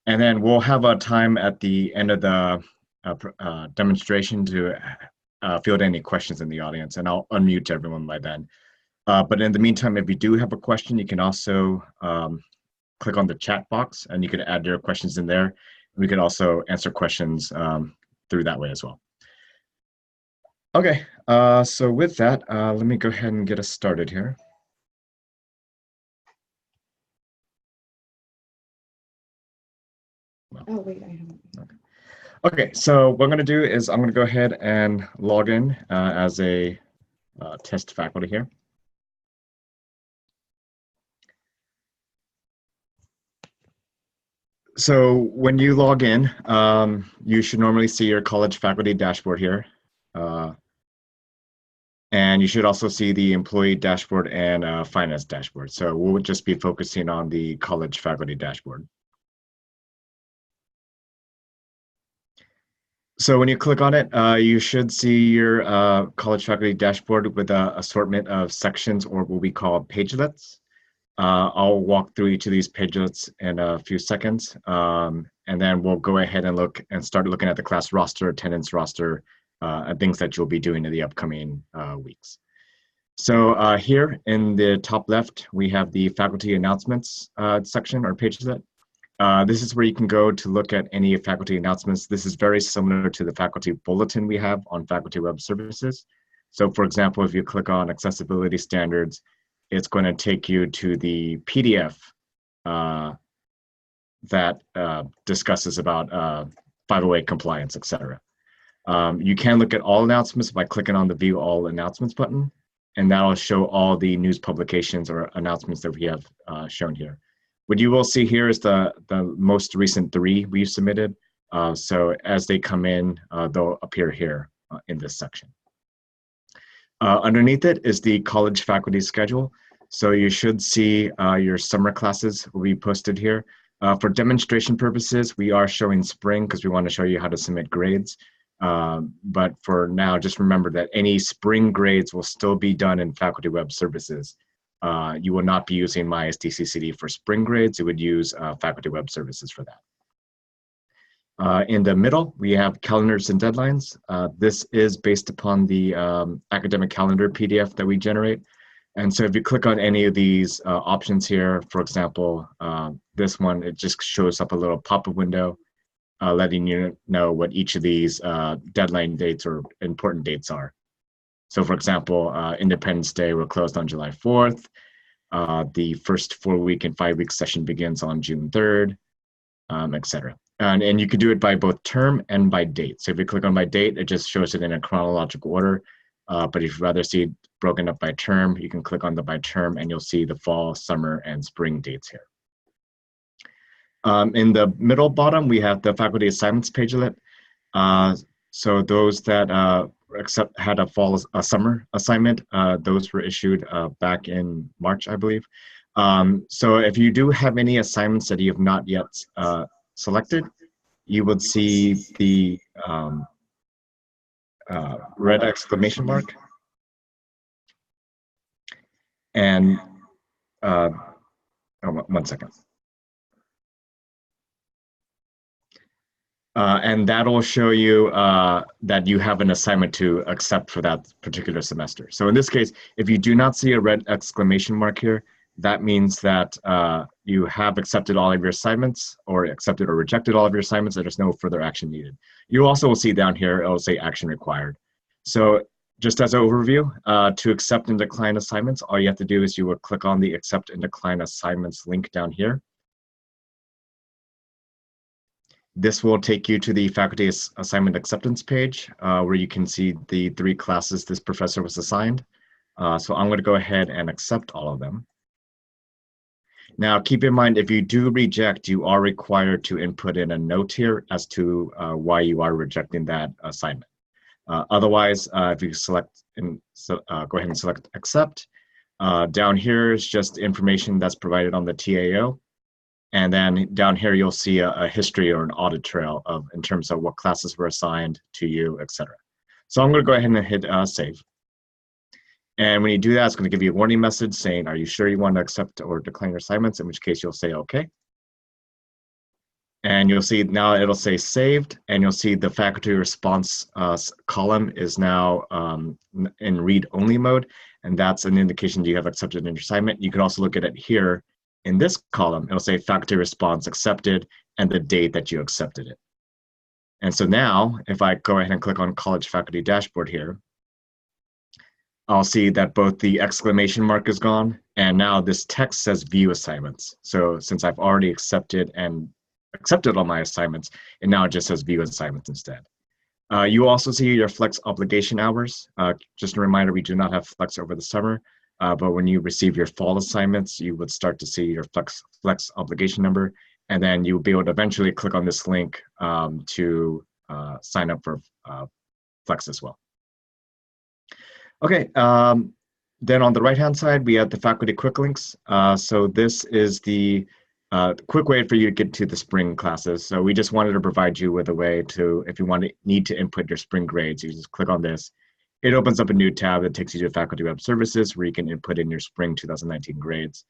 And then we'll have a time at the end of the demonstration to field any questions in the audience, and I'll unmute everyone by then. But in the meantime, if you do have a question, you can also click on the chat box and you can add your questions in there. We can also answer questions through that way as well. Okay, so with that, let me go ahead and get us started here. Oh, wait, I haven't. Okay, so what I'm going to do is I'm going to go ahead and log in as a test faculty here. So when you log in, you should normally see your college faculty dashboard here. And you should also see the employee dashboard and finance dashboard. So we'll just be focusing on the college faculty dashboard. So when you click on it, you should see your college faculty dashboard with an assortment of sections, or what we call pagelets. I'll walk through each of these pagelets in a few seconds, and then we'll go ahead and look and start looking at the class roster, attendance roster, and things that you'll be doing in the upcoming weeks. So here in the top left, we have the faculty announcements section or pagelet. This is where you can go to look at any faculty announcements. This is very similar to the faculty bulletin we have on Faculty Web Services. So for example, if you click on accessibility standards, it's going to take you to the PDF that discusses about 508 compliance, etc. You can look at all announcements by clicking on the View All Announcements button, and that'll show all the news publications or announcements that we have shown here. What you will see here is the most recent 3 we've submitted. So as they come in, they'll appear here in this section. Underneath it is the college faculty schedule. So you should see your summer classes will be posted here. For demonstration purposes, we are showing spring because we want to show you how to submit grades. But for now, just remember that any spring grades will still be done in Faculty Web Services. You will not be using mySDCCD for spring grades. You would use Faculty Web Services for that. In the middle, we have calendars and deadlines. This is based upon the academic calendar PDF that we generate. And so if you click on any of these options here, for example, this one, it just shows up a little pop-up window letting you know what each of these deadline dates or important dates are. So for example, Independence Day, we're closed on July 4th. The first 4-week and 5-week session begins on June 3rd, etc. And you can do it by both term and by date. So if you click on by date, it just shows it in a chronological order. But if you'd rather see it broken up by term, you can click on the by term and you'll see the fall, summer, and spring dates here. In the middle bottom, we have the faculty assignments pagelet. So those that had a summer assignment, those were issued back in March, I believe. So if you do have any assignments that you have not yet selected, you would see the red exclamation mark. And one second. And that'll show you that you have an assignment to accept for that particular semester. So in this case, if you do not see a red exclamation mark here, that means that you have accepted all of your assignments, or accepted or rejected all of your assignments, and there's no further action needed. You also will see down here, it'll say action required. So just as an overview, to accept and decline assignments, all you have to do is you will click on the accept and decline assignments link down here. This will take you to the faculty assignment acceptance page where you can see the 3 classes this professor was assigned. So I'm going to go ahead and accept all of them. Now, keep in mind, if you do reject, you are required to input in a note here as to why you are rejecting that assignment. Otherwise, if you select and go ahead and select accept, down here is just information that's provided on the TAO. And then down here, you'll see a history or an audit trail in terms of what classes were assigned to you, etc. So I'm going to go ahead and hit save. And when you do that, it's going to give you a warning message saying, are you sure you want to accept or decline your assignments? In which case you'll say, okay. And you'll see now it'll say saved, and you'll see the faculty response column is now in read-only mode, and that's an indication that you have accepted an assignment. You can also look at it here in this column. It'll say faculty response accepted and the date that you accepted it. And so now, if I go ahead and click on College Faculty Dashboard here, I'll see that both the exclamation mark is gone, and now this text says view assignments. So since I've already accepted all my assignments, and now it just says view assignments instead. You also see your flex obligation hours. Just a reminder, we do not have flex over the summer, but when you receive your fall assignments, you would start to see your flex obligation number, and then you'll be able to eventually click on this link to sign up for flex as well. Okay, then on the right-hand side, we have the faculty quick links. So this is the quick way for you to get to the spring classes. So we just wanted to provide you with a way to, if you need to input your spring grades, you just click on this. It opens up a new tab that takes you to Faculty Web Services where you can input in your spring 2019 grades.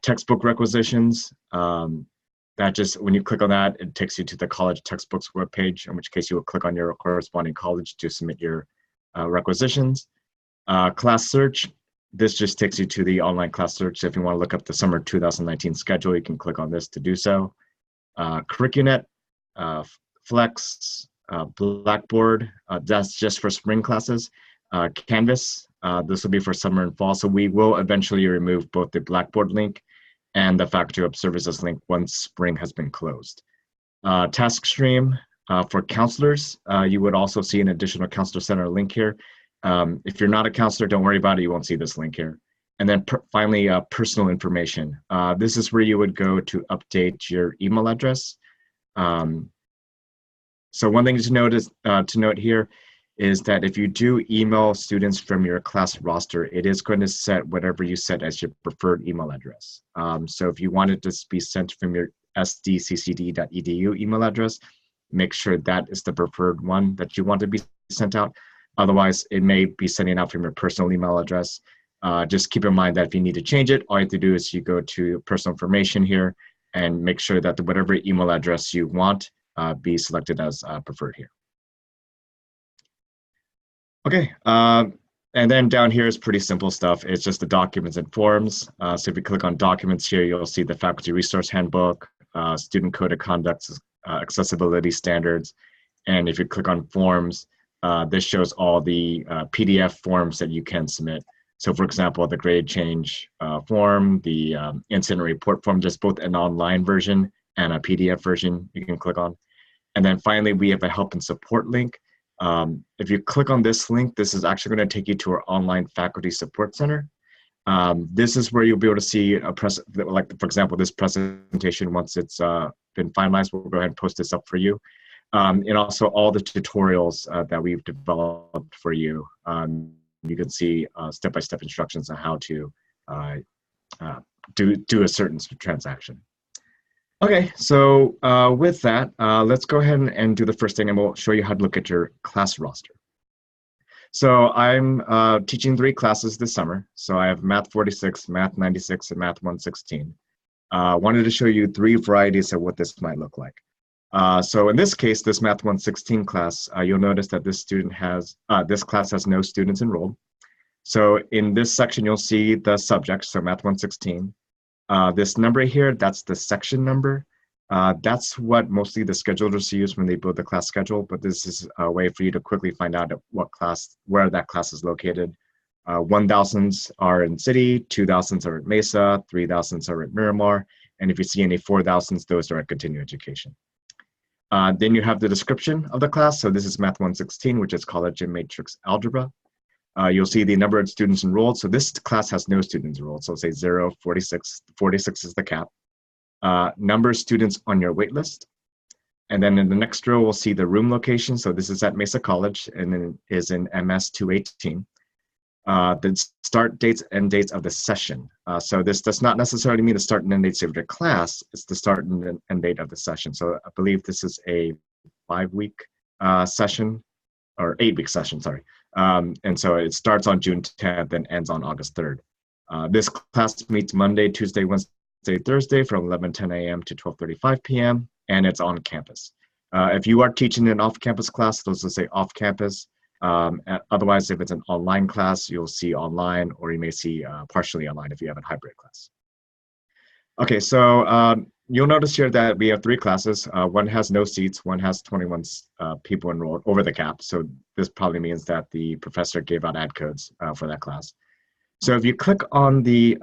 Textbook requisitions, that just, when you click on that, it takes you to the college textbooks webpage, in which case you will click on your corresponding college to submit your requisitions. Class search, this just takes you to the online class search. So if you want to look up the summer 2019 schedule, you can click on this to do so. Curricunet, Flex, Blackboard, that's just for spring classes. Canvas, this will be for summer and fall. So we will eventually remove both the Blackboard link and the Faculty Web Services link once spring has been closed. Task Stream, for counselors, you would also see an additional Counselor Center link here. If you're not a counselor, don't worry about it. You won't see this link here. And then finally, personal information. This is where you would go to update your email address. So one thing to note here is that if you do email students from your class roster, it is going to set whatever you set as your preferred email address. So if you want it to be sent from your mySDCCD.edu email address, make sure that is the preferred one that you want to be sent out. Otherwise, it may be sending out from your personal email address. Just keep in mind that if you need to change it, all you have to do is you go to personal information here and make sure that whatever email address you want be selected as preferred here. Okay, and then down here is pretty simple stuff. It's just the documents and forms. So if you click on documents here, you'll see the Faculty Resource Handbook, Student Code of Conduct, accessibility standards. And if you click on forms, this shows all the PDF forms that you can submit. So for example, the grade change form, the incident report form, just both an online version and a PDF version you can click on. And then finally, we have a help and support link. If you click on this link, this is actually going to take you to our online faculty support center. This is where you'll be able to see like for example, this presentation, once it's been finalized, we'll go ahead and post this up for you. And also all the tutorials that we've developed for you. You can see step-by-step instructions on how to do a certain transaction. Okay, so with that, let's go ahead and do the first thing, and we'll show you how to look at your class roster. So I'm teaching 3 classes this summer. So I have Math 46, Math 96, and Math 116. Wanted to show you 3 varieties of what this might look like. So in this case, this Math 116 class, you'll notice that this class has no students enrolled. So in this section, you'll see the subject, so Math 116. This number here, that's the section number. That's what mostly the schedulers use when they build the class schedule, but this is a way for you to quickly find out where that class is located. 1000s are in City, 2000s are at Mesa, 3000s are at Miramar, and if you see any 4000s, those are at Continuing Education. Then you have the description of the class. So this is Math 116, which is College and Matrix Algebra. You'll see the number of students enrolled. So this class has no students enrolled. So say 0, 46. 46 is the cap. Number of students on your wait list. And then in the next row, we'll see the room location. So this is at Mesa College, and then it is in MS 218. The start dates and dates of the session. So this does not necessarily mean the start and end dates of your class. It's the start and end date of the session. So I believe this is a 5-week session, or 8-week session, sorry. And so it starts on June 10th and ends on August 3rd. This class meets Monday, Tuesday, Wednesday, Thursday from 11:10 a.m. to 12:35 p.m. and it's on campus. If you are teaching an off-campus class, those will say off-campus. Otherwise, if it's an online class, you'll see online, or you may see partially online if you have a hybrid class. Okay, so you'll notice here that we have 3 classes. One has no seats, one has 21 people enrolled over the cap. So this probably means that the professor gave out ad codes for that class. So if you click on the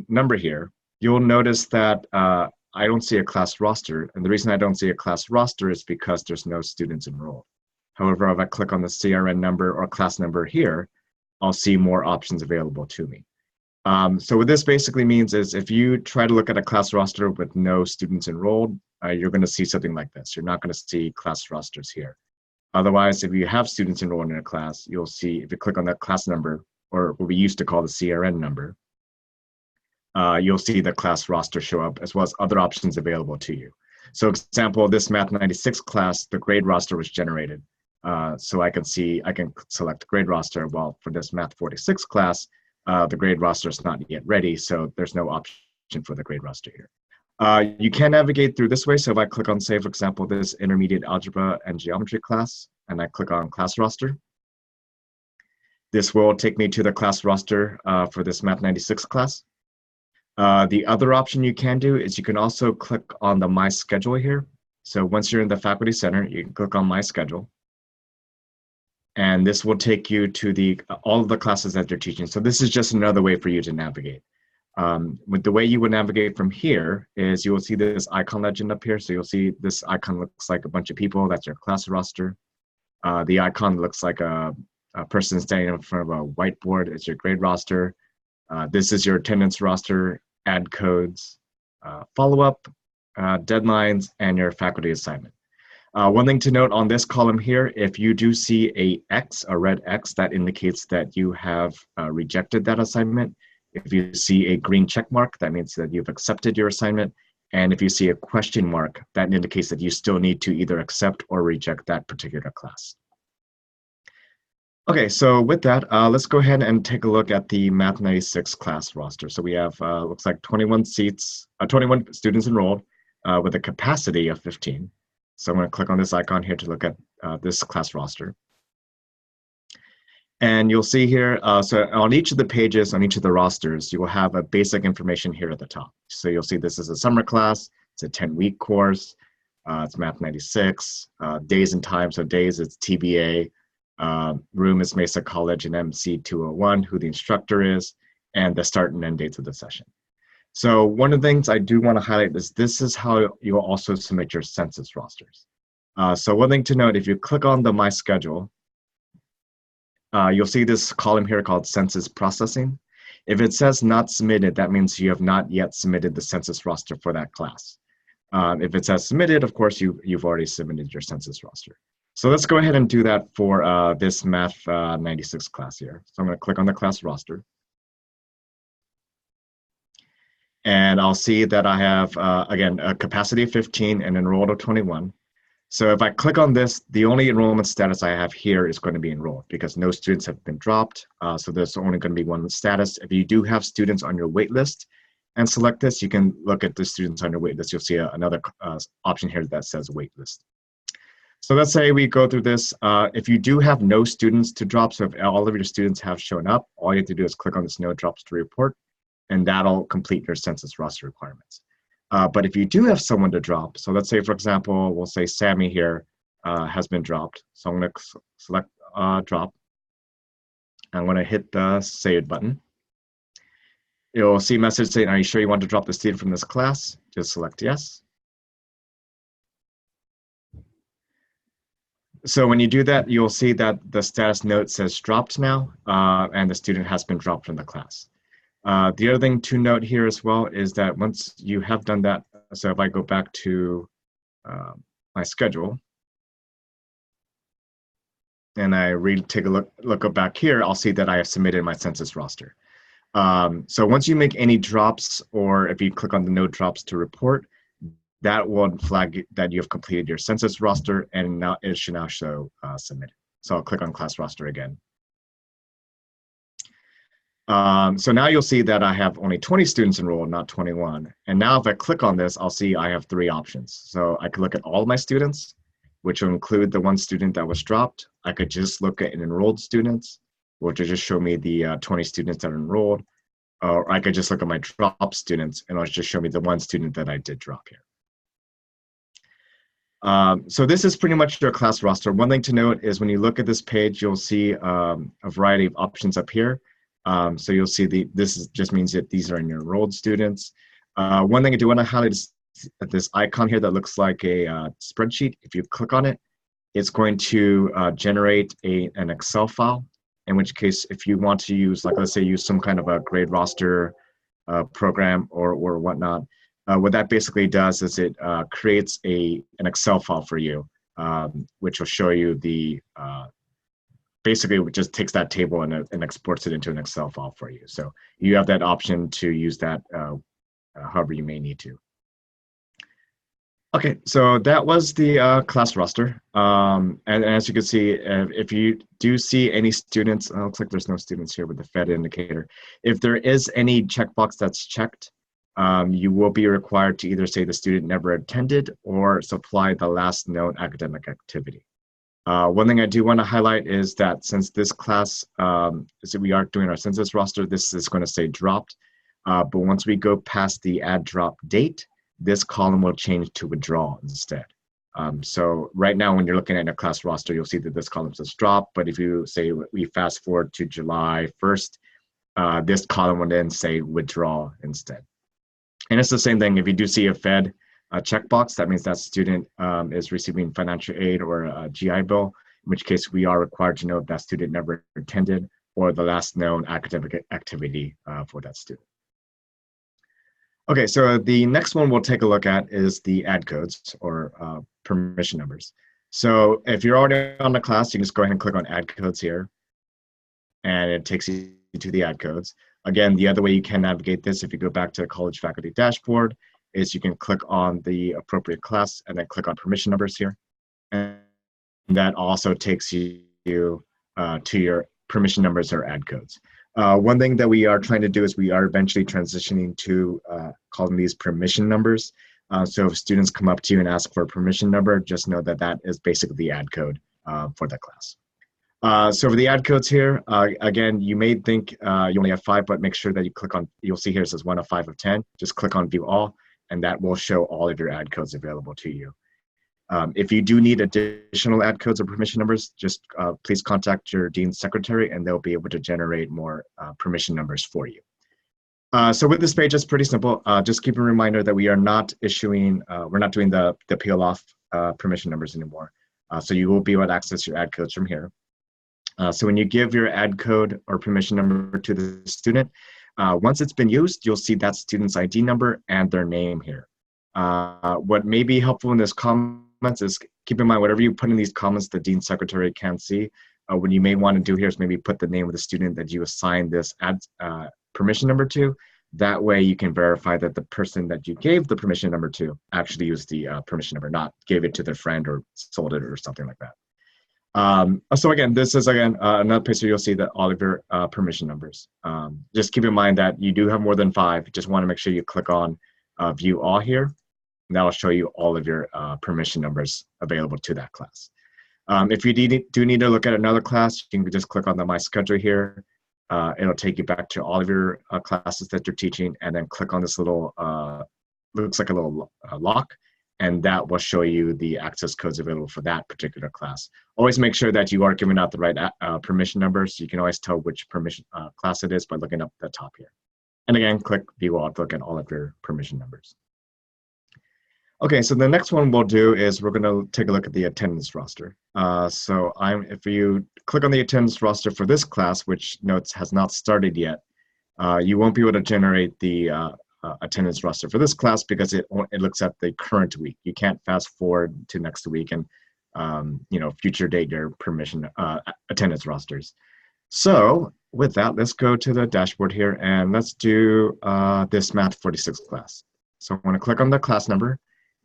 number here, you'll notice that I don't see a class roster. And the reason I don't see a class roster is because there's no students enrolled. However, if I click on the CRN number or class number here, I'll see more options available to me. So what this basically means is if you try to look at a class roster with no students enrolled, you're going to see something like this. You're not going to see class rosters here. Otherwise, if you have students enrolled in a class, you'll see, if you click on that class number, or what we used to call the CRN number, you'll see the class roster show up as well as other options available to you. So example, this Math 96 class, the grade roster was generated. So I can select grade roster. Well, for this Math 46 class, the grade roster is not yet ready, so there's no option for the grade roster here. You can navigate through this way. So if I click on, say, for example, this intermediate algebra and geometry class, and I click on class roster, this will take me to the class roster for this Math 96 class. The other option you can do is you can also click on the My Schedule here. So once you're in the Faculty Center, you can click on My Schedule. And this will take you to all of the classes that you're teaching. So this is just another way for you to navigate. With the way you would navigate from here is you will see this icon legend up here. So you'll see this icon looks like a bunch of people. That's your class roster. The icon looks like a person standing in front of a whiteboard. It's your grade roster. This is your attendance roster, add codes, follow-up, deadlines, and your faculty assignment. One thing to note on this column here, if you do see a red X, that indicates that you have rejected that assignment. If you see a green check mark, that means that you've accepted your assignment. And if you see a question mark, that indicates that you still need to either accept or reject that particular class. Okay, so with that, let's go ahead and take a look at the Math 96 class roster. So we have, looks like 21 seats, 21 students enrolled with a capacity of 15. So I'm going to click on this icon here to look at this class roster. And you'll see here, so on each of the pages, on each of the rosters, you will have a basic information here at the top. So you'll see this is a summer class, it's a 10-week course, it's Math 96, days and time, so days it's TBA, room is Mesa College and MC 201, who the instructor is, and the start and end dates of the session. So one of the things I do want to highlight is this is how you'll also submit your census rosters. So one thing to note, if you click on the My Schedule, you'll see this column here called Census Processing. If it says not submitted, that means you have not yet submitted the census roster for that class. If it says submitted, of course, you've already submitted your census roster. So let's go ahead and do that for this Math 96 class here. So I'm going to click on the class roster. And I'll see that I have, again, a capacity of 15 and enrolled of 21. So if I click on this, the only enrollment status I have here is going to be enrolled because no students have been dropped. So there's only going to be one status. If you do have students on your wait list and select this, you can look at the students on your wait list. You'll see another option here that says wait list. So let's say we go through this. If you do have no students to drop, so if all of your students have shown up, all you have to do is click on this no drops to report, and that'll complete your census roster requirements. But if you do have someone to drop, so let's say, for example, we'll say Sammy here has been dropped. So I'm going to select drop. I'm going to hit the save button. You'll see a message saying, are you sure you want to drop the student from this class? Just select yes. So when you do that, you'll see that the status note says dropped now, and the student has been dropped from the class. The other thing to note here as well is that once you have done that, so if I go back to my schedule and I take a look back here, I'll see that I have submitted my census roster. So once you make any drops, or if you click on the no drops to report, that will flag that you have completed your census roster, and now it should now show submitted. So I'll click on class roster again. So now you'll see that I have only 20 students enrolled, not 21. And now if I click on this, I'll see I have 3 options. So I could look at all of my students, which will include the 1 student that was dropped. I could just look at enrolled students, which will just show me the 20 students that are enrolled. Or I could just look at my drop students and it'll just show me the 1 student that I did drop here. So this is pretty much your class roster. One thing to note is when you look at this page, you'll see a variety of options up here. So you'll see just means that these are in your enrolled students. One thing I do want to highlight is this icon here that looks like a spreadsheet. If you click on it, it's going to generate an Excel file, in which case if you want to use, like let's say use some kind of a grade roster program or whatnot, what that basically does is it creates an Excel file for you, which will show you the basically it just takes that table and exports it into an Excel file for you. So you have that option to use that however you may need to. Okay, so that was the class roster. And as you can see, if you do see any students, it looks like there's no students here with the Fed indicator. If there is any checkbox that's checked, you will be required to either say the student never attended or supply the last known academic activity. One thing I do want to highlight is that since this class, we are doing our census roster, this is going to say dropped. But once we go past the add drop date, this column will change to withdraw instead. So right now, when you're looking at a class roster, you'll see that this column says drop. But if you say we fast forward to July 1st, this column will then say withdraw instead. And it's the same thing. If you do see a Fed checkbox, that means that student is receiving financial aid or a GI Bill, in which case we are required to know if that student never attended or the last known academic activity for that student. Okay, so the next one we'll take a look at is the add codes or permission numbers. So if you're already on the class, you can just go ahead and click on add codes here, and it takes you to the add codes. Again, the other way you can navigate this, if you go back to the college faculty dashboard, is you can click on the appropriate class and then click on permission numbers here. And that also takes you to your permission numbers or add codes. One thing that we are trying to do is we are eventually transitioning to calling these permission numbers. So if students come up to you and ask for a permission number, just know that that is basically the add code for that class. So for the add codes here, again, you may think you only have 5, but make sure that you click on, you'll see here it says 1 of 5 of 10. Just click on view all, and that will show all of your add codes available to you. If you do need additional add codes or permission numbers, just please contact your dean's secretary and they'll be able to generate more permission numbers for you. So with this page, it's pretty simple. Just keep a reminder that we are not issuing, we're not doing the peel off permission numbers anymore. So you will be able to access your add codes from here. So when you give your add code or permission number to the student, once it's been used, you'll see that student's ID number and their name here. What may be helpful in this comments is keep in mind whatever you put in these comments, the dean secretary can see. What you may want to do here is maybe put the name of the student that you assigned this permission number to. That way you can verify that the person that you gave the permission number to actually used the permission number, not gave it to their friend or sold it or something like that. So again, this is another place where you'll see that all of your permission numbers. Just keep in mind that you do have more than 5. You just want to make sure you click on view all here. And that will show you all of your permission numbers available to that class. If you do need to look at another class, you can just click on the My Schedule here. It'll take you back to all of your classes that you're teaching, and then click on this little, looks like a little lock, and that will show you the access codes available for that particular class. Always make sure that you are giving out the right permission numbers. So you can always tell which permission class it is by looking up the top here. And again, click view all to look at all of your permission numbers. Okay, so the next one we'll do is we're going to take a look at the attendance roster. So if you click on the attendance roster for this class, which notes has not started yet, you won't be able to generate the attendance roster for this class because it looks at the current week. You can't fast forward to next week and future date your permission attendance rosters. So with that, let's go to the dashboard here and let's do this Math 46 class. So I want to click on the class number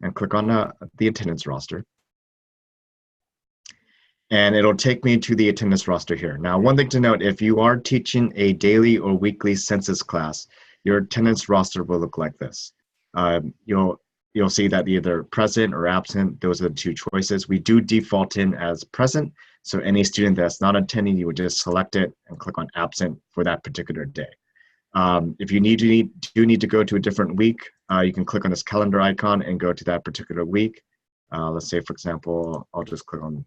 and click on the attendance roster. and it'll take me to the attendance roster here. Now, one thing to note, if you are teaching a daily or weekly census class, your attendance roster will look like this. You'll see that either present or absent, those are the two choices. We do default in as present, so any student that's not attending, you would just select it and click on absent for that particular day. If you do need to go to a different week, you can click on this calendar icon and go to that particular week. Let's say, for example, I'll just click on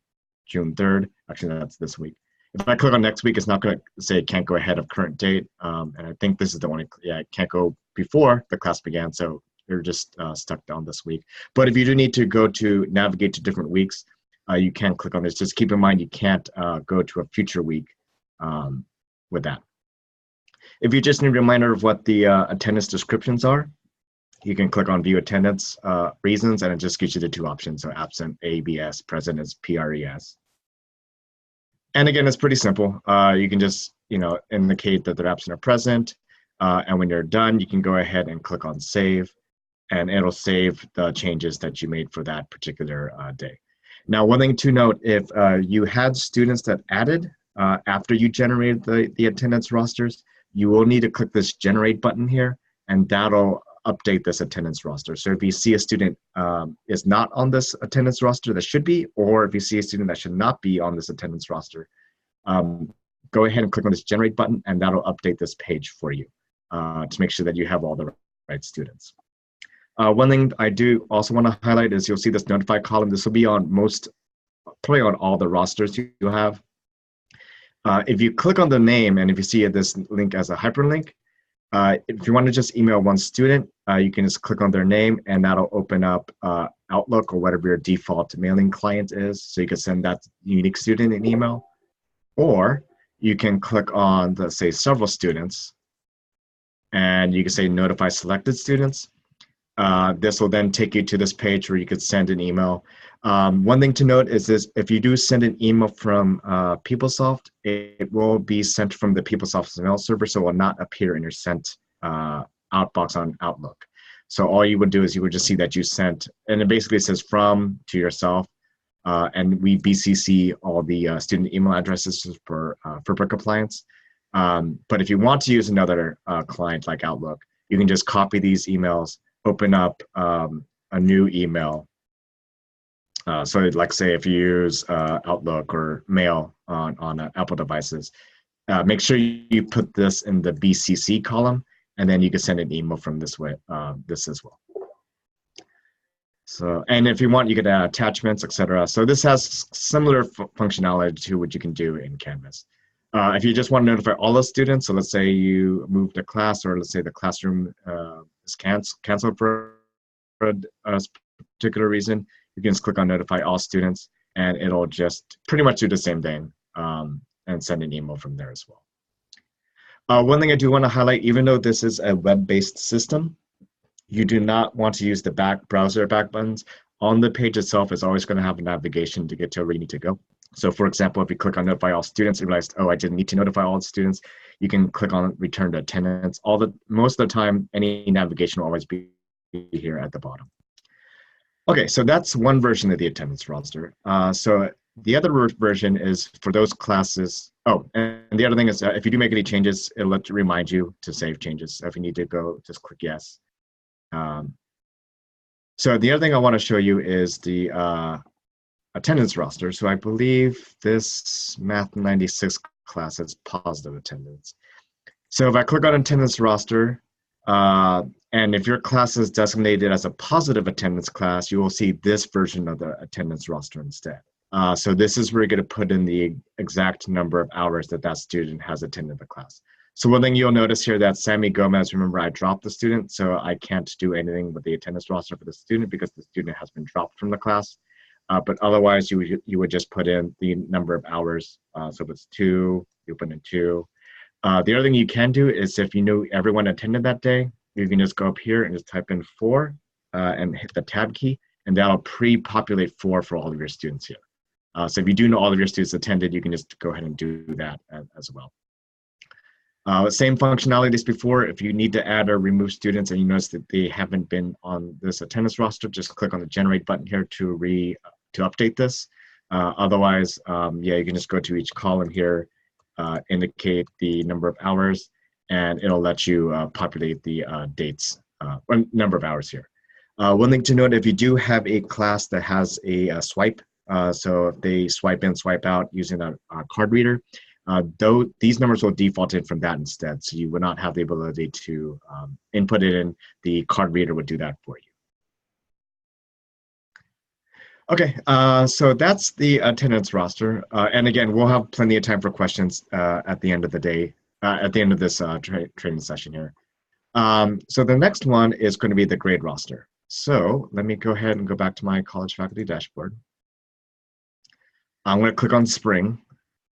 June 3rd. Actually, that's this week. If I click on next week, it's not going to say it can't go ahead of current date. And I think this is the only, yeah, it can't go before the class began. So you're just stuck on this week. But if you do need to navigate to different weeks, you can click on this. Just keep in mind, you can't go to a future week with that. If you just need a reminder of what the attendance descriptions are, you can click on view attendance reasons, and it just gives you the two options. So absent ABS, present is PRES. And again, it's pretty simple. You can just indicate that they're absent or present. And when you're done, you can go ahead and click on save, and it'll save the changes that you made for that particular day. Now, one thing to note, if you had students that added after you generated the attendance rosters, you will need to click this generate button here, and that'll update this attendance roster. So if you see a student is not on this attendance roster that should be, or if you see a student that should not be on this attendance roster, go ahead and click on this generate button, and that'll update this page for you to make sure that you have all the right students. One thing I do also want to highlight is you'll see this notify column. This will be on probably on all the rosters you have. If you click on the name, and if you see this link as a hyperlink, if you want to just email one student, you can just click on their name, and that'll open up Outlook or whatever your default mailing client is. So you can send that unique student an email. Or you can click on the, say, several students, and you can say notify selected students. This will then take you to this page where you could send an email. One thing to note is this: if you do send an email from PeopleSoft, it will be sent from the PeopleSoft mail server, so it will not appear in your sent outbox on Outlook. So all you would do is you would just see that you sent, and it basically says from to yourself, and we BCC all the student email addresses for FERPA compliance. But if you want to use another client like Outlook, you can just copy these emails, open up a new email. So like say if you use Outlook or Mail on Apple devices, make sure you put this in the BCC column, and then you can send an email from this way, this as well. So, and if you want, you could add attachments, etc. So this has similar functionality to what you can do in Canvas. If you just want to notify all the students, so let's say you moved a class, or let's say the classroom is canceled for a particular reason, you can just click on notify all students, and it'll just pretty much do the same thing and send an email from there as well. One thing I do want to highlight, even though this is a web-based system, you do not want to use the browser back buttons. On the page itself, it's always going to have a navigation to get to where you need to go. So for example, if you click on notify all students and realize, oh, I didn't need to notify all the students, you can click on return to attendance. Most of the time, any navigation will always be here at the bottom. Okay, so that's one version of the attendance roster. So the other version is for those classes. Oh, and the other thing is if you do make any changes, it'll remind you to save changes. So if you need to go, just click yes. So the other thing I want to show you is the attendance roster. So I believe this Math 96 class has positive attendance. So if I click on attendance roster, and if your class is designated as a positive attendance class, you will see this version of the attendance roster instead. So this is where you're going to put in the exact number of hours that that student has attended the class. So one thing you'll notice here that Sammy Gomez, remember I dropped the student, so I can't do anything with the attendance roster for the student because the student has been dropped from the class. But otherwise, you would just put in the number of hours. So if it's 2, you put in 2. The other thing you can do is if you knew everyone attended that day, you can just go up here and just type in 4 and hit the tab key, and that'll pre-populate 4 for all of your students here. So if you do know all of your students attended, you can just go ahead and do that as well. Same functionality as before. If you need to add or remove students and you notice that they haven't been on this attendance roster, just click on the generate button here to update this. Otherwise, yeah, you can just go to each column here, indicate the number of hours, and it'll let you populate the dates, or number of hours here. One thing to note, if you do have a class that has a swipe, so if they swipe in, swipe out using a card reader, though these numbers will default in from that instead. So you would not have the ability to input it in. The card reader would do that for you. Okay, so that's the attendance roster. And again, we'll have plenty of time for questions at the end of the day, at the end of this training session here. So the next one is going to be the grade roster. So let me go ahead and go back to my college faculty dashboard. I'm going to click on spring.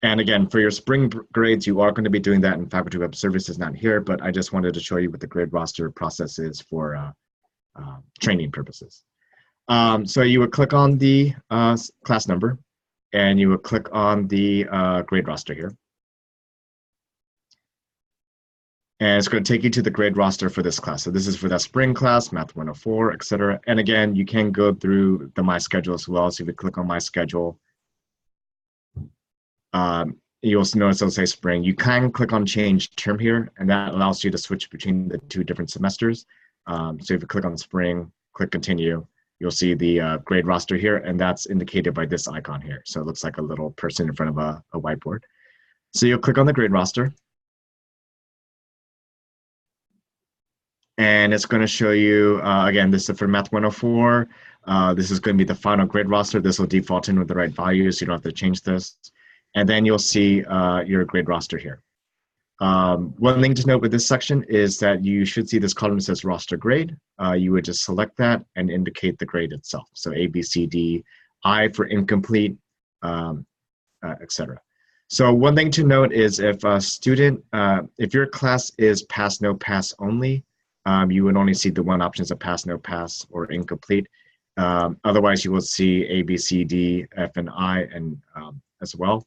And again, for your spring grades, you are going to be doing that in Faculty Web Services, not here, but I just wanted to show you what the grade roster process is for training purposes. So you would click on the class number, and you would click on the grade roster here. And it's going to take you to the grade roster for this class. So this is for that spring class, Math 104, et cetera. And again, you can go through the My Schedule as well. So if you click on My Schedule, you'll notice it'll say spring. You can click on Change Term here, and that allows you to switch between the two different semesters. So if you click on Spring, click Continue, you'll see the grade roster here, and that's indicated by this icon here. So it looks like a little person in front of a whiteboard. So you'll click on the grade roster, and it's going to show you, again, this is for Math 104. This is going to be the final grade roster. This will default in with the right values. You don't have to change this. And then you'll see your grade roster here. One thing to note with this section is that you should see this column that says roster grade. You would just select that and indicate the grade itself. So A, B, C, D, I for incomplete, etc. So one thing to note is if a student, if your class is pass, no pass only, you would only see the one options of pass, no pass, or incomplete. Otherwise, you will see A, B, C, D, F, and I, and as well.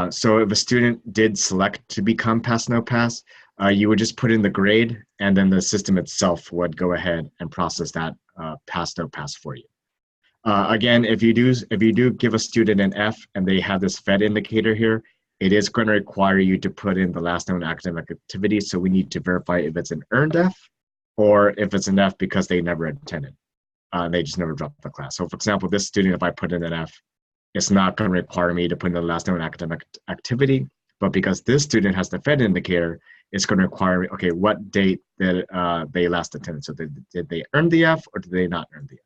So if a student did select to become pass, no pass, you would just put in the grade, and then the system itself would go ahead and process that pass, no pass for you. Again, if you do give a student an F and they have this FED indicator here, it is going to require you to put in the last known academic activity. So we need to verify if it's an earned F or if it's an F because they never attended. They just never dropped the class. So for example, this student, if I put in an F, it's not going to require me to put in the last known academic activity, but because this student has the FED indicator, it's going to require, okay, what date did they last attended? So did they earn the F or did they not earn the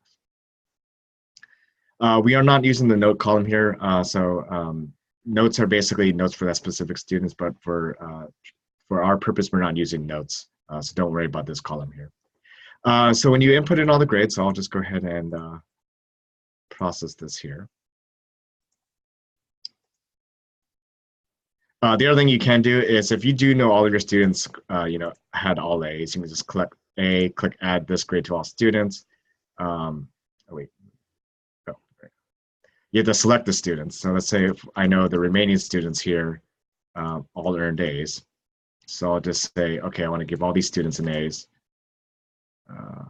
F? We are not using the note column here, notes are basically notes for that specific students, but for our purpose, we're not using notes, so don't worry about this column here. So when you input in all the grades, so I'll just go ahead and process this here. The other thing you can do is if you do know all of your students, had all A's, you can just click A, click Add this grade to all students. You have to select the students. So let's say if I know the remaining students here all earned A's. So I'll just say, okay, I want to give all these students an A's. I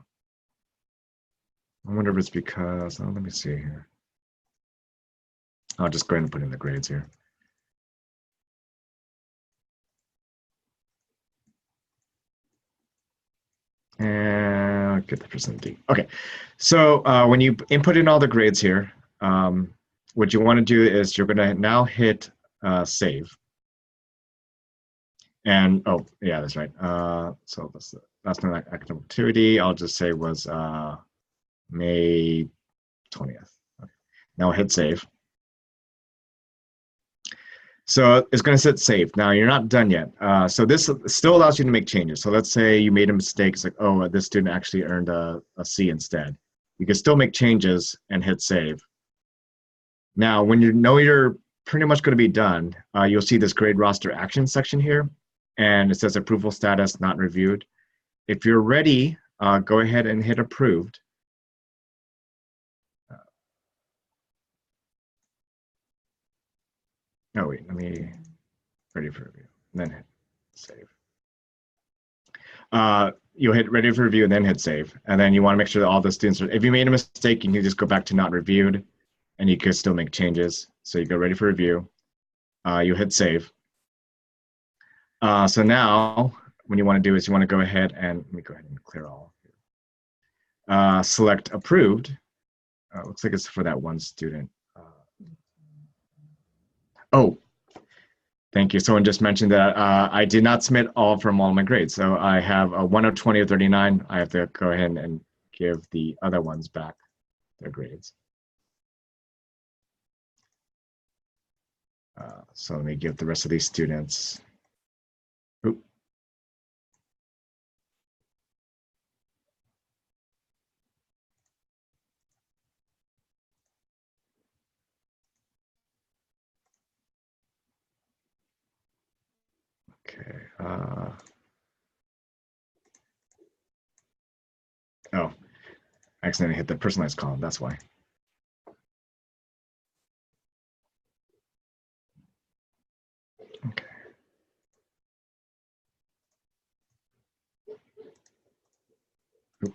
wonder if it's because, let me see here. I'll just go ahead and put in the grades here. And get the percent D. Okay, so when you input in all the grades here, what you want to do is you're going to now hit save. And, oh, yeah, that's right. So that's not academic activity. I'll just say was May 20th. Okay. Now hit save. So it's going to set save. Now you're not done yet. So this still allows you to make changes. So let's say you made a mistake. It's like, oh, this student actually earned a C instead. You can still make changes and hit save. Now, when you know you're pretty much going to be done, you'll see this grade roster action section here, and it says approval status not reviewed. If you're ready, go ahead and hit approved. Oh wait, let me ready for review, and then hit save. You'll hit ready for review and then hit save. And then you want to make sure that all the students are, if you made a mistake, you can just go back to not reviewed. and you can still make changes. So you go ready for review, you hit save. So now what you want to do is you want to go ahead and, let me go ahead and clear all. Select approved. Looks like it's for that one student. Oh, thank you. Someone just mentioned that I did not submit all from all my grades. So I have a 1 of 20 of 39. I have to go ahead and give the other ones back their grades. So let me give the rest of these students. Oop. Okay. Oh, I accidentally hit the personalized column. That's why. Okay. Oop.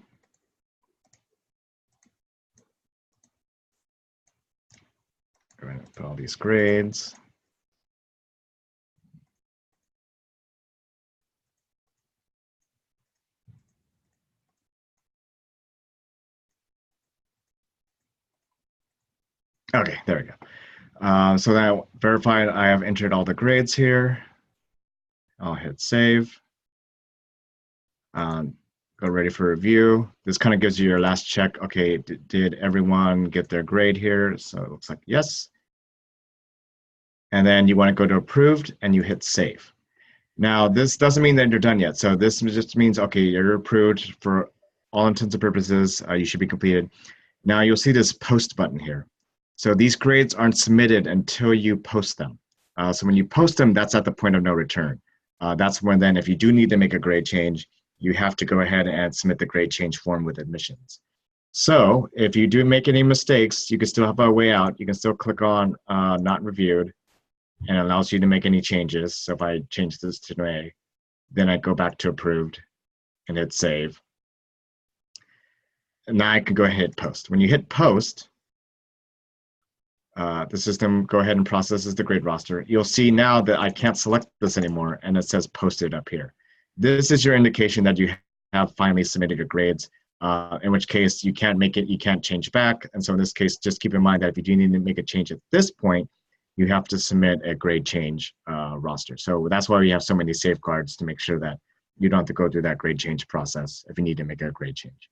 Go ahead and put all these grades. Okay, there we go. So now verified, I have entered all the grades here. I'll hit save. Go ready for review. This kind of gives you your last check. Okay, did everyone get their grade here? So it looks like yes. And then you want to go to approved and you hit save. Now, this doesn't mean that you're done yet. So this just means, okay, you're approved for all intents and purposes. You should be completed. Now you'll see this post button here. So these grades aren't submitted until you post them. So when you post them, that's at the point of no return. That's when then if you do need to make a grade change, you have to go ahead and submit the grade change form with admissions. So if you do make any mistakes, you can still have a way out. You can still click on not reviewed, and it allows you to make any changes. So if I change this to A, then I go back to approved and hit save. And now I can go ahead and hit post. When you hit post, the system go ahead and processes the grade roster. You'll see now that I can't select this anymore, and it says posted up here. This is your indication that you have finally submitted your grades, in which case you can't make it, you can't change back. And so in this case, just keep in mind that if you do need to make a change at this point, you have to submit a grade change roster. So that's why we have so many safeguards to make sure that you don't have to go through that grade change process if you need to make a grade change.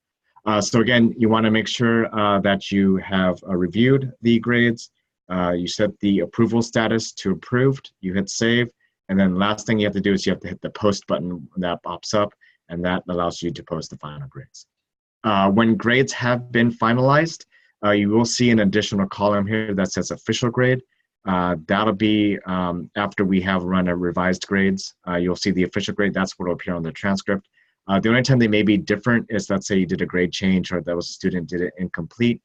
So again, you want to make sure that you have reviewed the grades. You set the approval status to approved, you hit save, and then last thing you have to do is you have to hit the post button that pops up, and that allows you to post the final grades. When grades have been finalized, you will see an additional column here that says official grade. That'll be after we have run a revised grades. You'll see the official grade, that's what will appear on the transcript. The only time they may be different is, let's say you did a grade change or that was a student did it incomplete.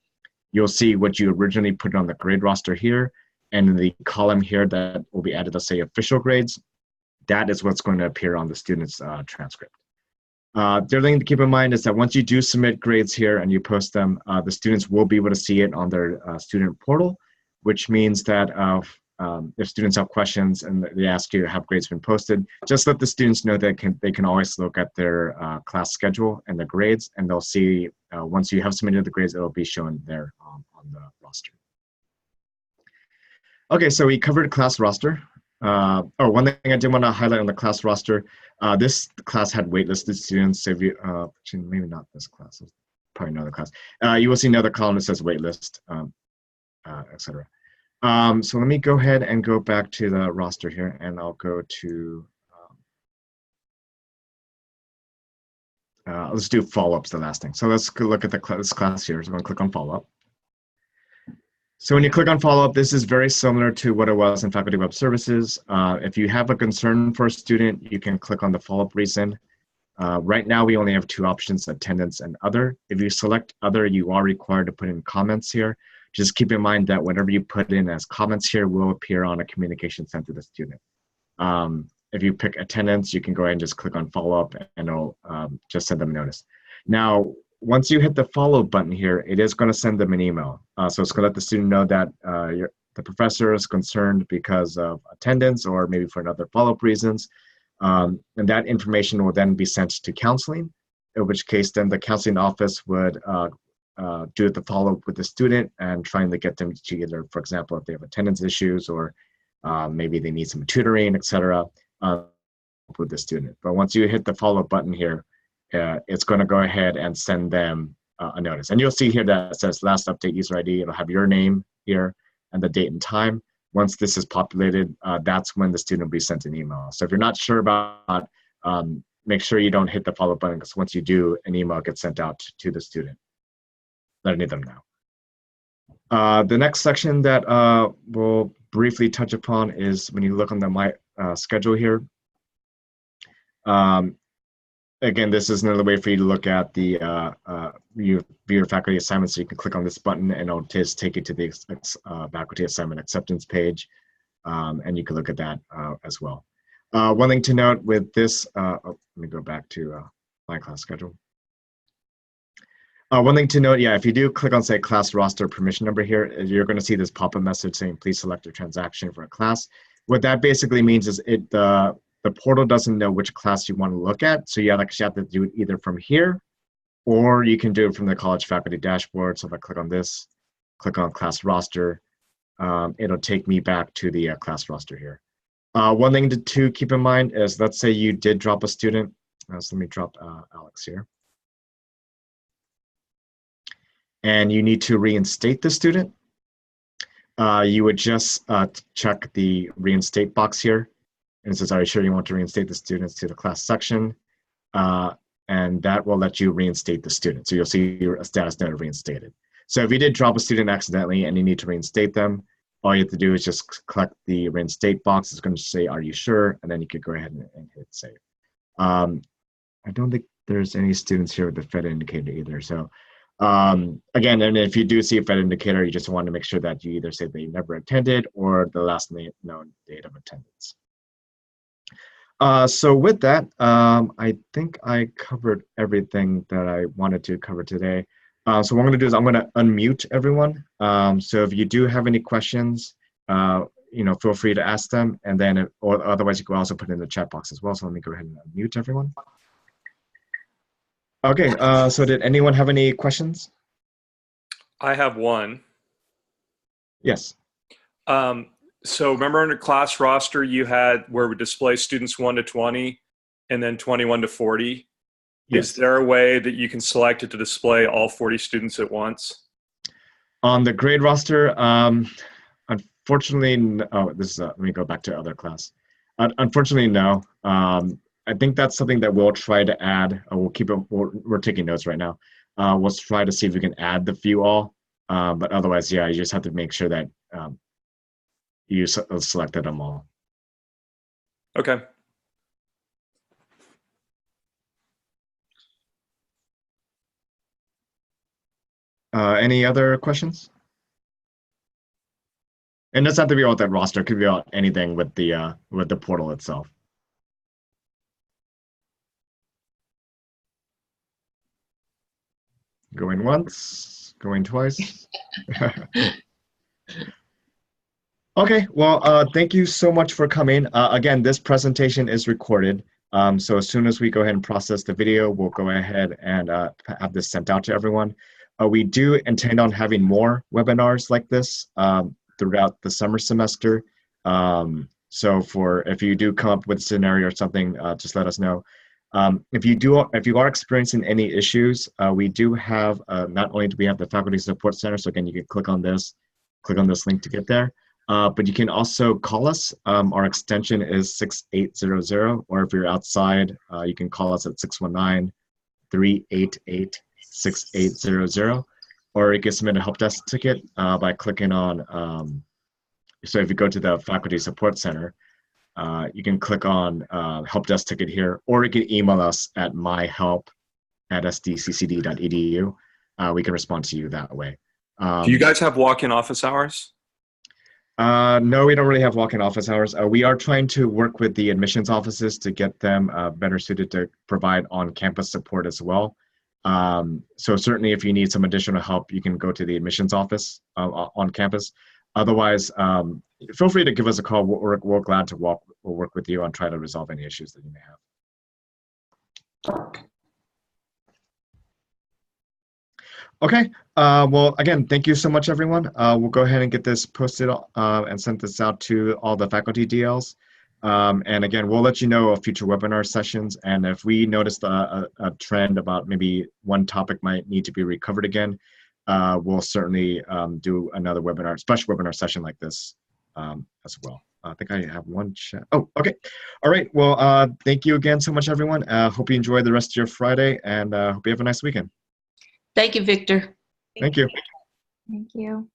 You'll see what you originally put on the grade roster here, and the column here that will be added, let's say official grades, that is what's going to appear on the student's transcript. The other thing to keep in mind is that once you do submit grades here and you post them, the students will be able to see it on their student portal, which means that if students have questions and they ask you, have grades been posted, just let the students know that they can always look at their class schedule and the grades, and they'll see once you have submitted the grades, it'll be shown there on the roster. Okay, so we covered class roster. Oh, one thing I did want to highlight on the class roster, this class had waitlisted students. So if you, actually, maybe not this class, probably another class. You will see another column that says waitlist, etc. So let me go ahead and go back to the roster here, and I'll go to, let's do follow-ups, the last thing. So let's go look at this class here. So I'm going to click on follow-up. So when you click on follow-up, this is very similar to what it was in Faculty Web Services. If you have a concern for a student, you can click on the follow-up reason. Right now, we only have two options, attendance and other. If you select other, you are required to put in comments here. Just keep in mind that whatever you put in as comments here will appear on a communication sent to the student. If you pick attendance, you can go ahead and just click on follow-up and it'll just send them a notice. Now, once you hit the follow button here, it is going to send them an email. So it's going to let the student know that the professor is concerned because of attendance or maybe for another follow-up reasons. And that information will then be sent to counseling, in which case then the counseling office would do the follow-up with the student and trying to get them to either, for example, if they have attendance issues or maybe they need some tutoring, etc., with the student. But once you hit the follow-up button here, it's going to go ahead and send them a notice. And you'll see here that it says last update user ID. It'll have your name here and the date and time. Once this is populated, that's when the student will be sent an email. So if you're not sure about, make sure you don't hit the follow button, because once you do, an email gets sent out to the student, letting them know. The next section that we'll briefly touch upon is when you look on the My schedule here. Again, this is another way for you to look at the view your faculty assignments. So you can click on this button and it'll just take you to the faculty assignment acceptance page, and you can look at that as well. One thing to note with this, let me go back to my class schedule. One thing to note, if you do click on, say, class roster permission number here, you're going to see this pop-up message saying, please select a transaction for a class. What that basically means is the portal doesn't know which class you want to look at, so you have to do it either from here, or you can do it from the college faculty dashboard. So if I click on this, click on class roster, it'll take me back to the class roster here. One thing to keep in mind is, let's say you did drop a student. So let me drop Alex here. And you need to reinstate the student. You would just check the reinstate box here. And it says, are you sure you want to reinstate the students to the class section? And that will let you reinstate the student. So you'll see your status note reinstated. So if you did drop a student accidentally and you need to reinstate them, all you have to do is just click the reinstate box. It's going to say, are you sure? And then you could go ahead and hit save. I don't think there's any students here with the Fed indicator either. So again, and if you do see a Fed indicator, you just want to make sure that you either say that you never attended or the last known date of attendance. So with that, I think I covered everything that I wanted to cover today. So what I'm going to do is I'm going to unmute everyone. So if you do have any questions, feel free to ask them, and then or otherwise you can also put it in the chat box as well. So let me go ahead and unmute everyone. Okay. So did anyone have any questions? I have one. Yes. So remember under class roster, you had where we display students 1 to 20 and then 21 to 40. Yes. Is there a way that you can select it to display all 40 students at once? On the grade roster, unfortunately, let me go back to other class. Unfortunately, no. I think that's something that we'll try to add. We'll keep it, we're taking notes right now. We'll try to see if we can add the view all. But otherwise, you just have to make sure that you selected them all. Okay. Any other questions? And it doesn't have to be about that roster. It could be about anything with the portal itself. Going once, going twice. Okay, well, thank you so much for coming. Again, this presentation is recorded. So as soon as we go ahead and process the video, we'll go ahead and have this sent out to everyone. We do intend on having more webinars like this throughout the summer semester. So if you do come up with a scenario or something, just let us know. If you are experiencing any issues, we do have, not only do we have the Faculty Support Center, so again, you can click on this link to get there, but you can also call us. Our extension is 6800, or if you're outside, you can call us at 619-388-6800, or you can submit a help desk ticket by clicking on, so if you go to the Faculty Support Center, you can click on help desk ticket here, or you can email us at myhelp@sdccd.edu. We can respond to you that way. Do you guys have walk-in office hours? No, we don't really have walk-in office hours. We are trying to work with the admissions offices to get them better suited to provide on-campus support as well. So certainly if you need some additional help, you can go to the admissions office on campus. Otherwise, feel free to give us a call. We're glad to we'll work with you on trying to resolve any issues that you may have. Okay, well, again, thank you so much, everyone. We'll go ahead and get this posted and send this out to all the faculty DLs. And again, we'll let you know of future webinar sessions. And if we notice a trend about maybe one topic might need to be recovered again, we'll certainly do another webinar, special webinar session like this as well. I think I have one chat. Oh, okay. All right. Well, thank you again so much, everyone. Hope you enjoy the rest of your Friday, and hope you have a nice weekend. Thank you, Victor. Thank you. Thank you.